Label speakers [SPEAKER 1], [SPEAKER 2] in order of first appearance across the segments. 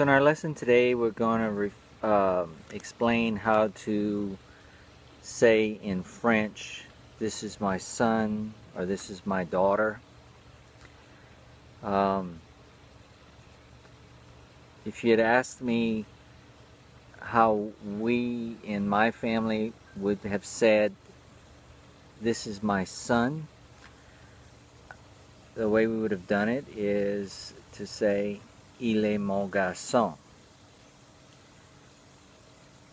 [SPEAKER 1] So in our lesson today, we're going to explain how to say in French, "This is my son" or "This is my daughter." If you had asked me how we in my family would have said, "This is my son," the way we would have done it is to say, "Il est mon garçon."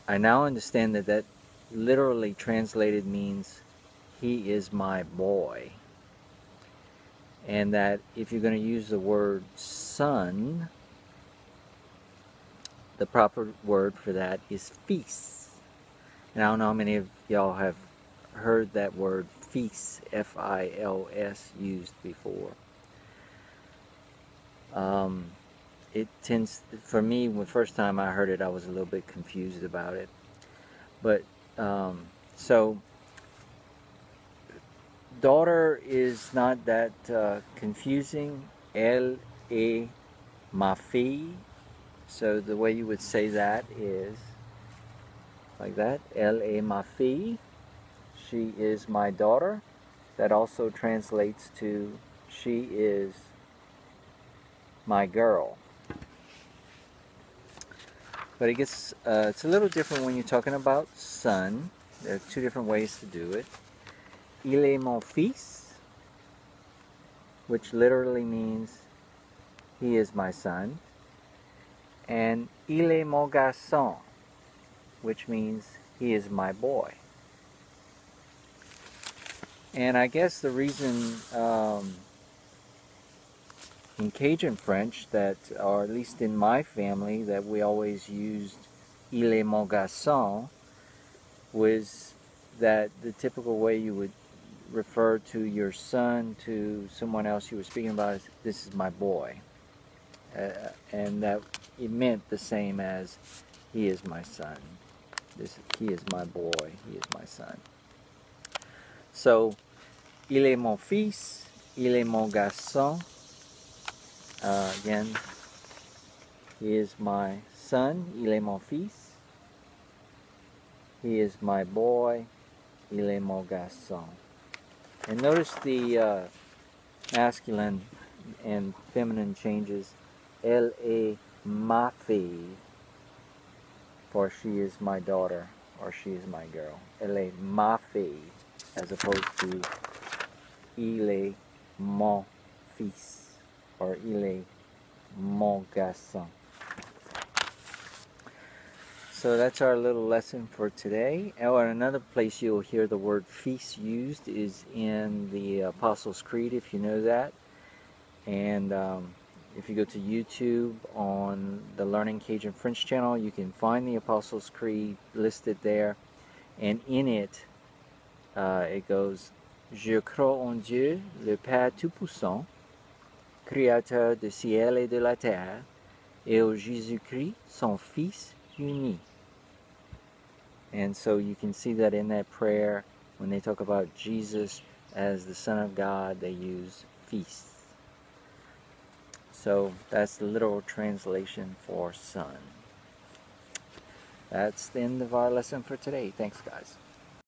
[SPEAKER 1] I now understand that that literally translated means "he is my boy," and that if you're going to use the word son, the proper word for that is fils. And I don't know how many of y'all have heard that word fils, F-I-L-S, used before. It tends, for me, the first time I heard it, I was a little bit confused about it. But, so, daughter is not that confusing. Elle est ma fille. So the way you would say that is like that. Elle est ma fille. She is my daughter. That also translates to she is my girl. But it's a little different when you're talking about son. There are two different ways to do it. Il est mon fils, which literally means he is my son. And il est mon garçon, which means he is my boy. And I guess the reason in Cajun French that, or at least in my family, that we always used il est mon garçon was that the typical way you would refer to your son to someone else you were speaking about is, "This is my boy." And that it meant the same as "he is my son." He is my boy, he is my son. So, il est mon fils, il est mon garçon. Again, he is my son, il est mon fils. He is my boy, il est mon garçon. And notice the masculine and feminine changes. Elle est ma fille, for she is my daughter, or she is my girl. Elle est ma fille, as opposed to il est mon fils, or il est mon garçon. So that's our little lesson for today. Oh, and another place you'll hear the word fils used is in the Apostles' Creed, if you know that. And if you go to YouTube on the Learning Cajun French channel, you can find the Apostles' Creed listed there. And in it, it goes, "Je crois en Dieu, le Père Tout-Puissant, Créateur du ciel et de la terre, et au Jésus-Christ, son Fils uni." And so you can see that in that prayer, when they talk about Jesus as the Son of God, they use fils. So that's the literal translation for son. That's the end of our lesson for today. Thanks, guys.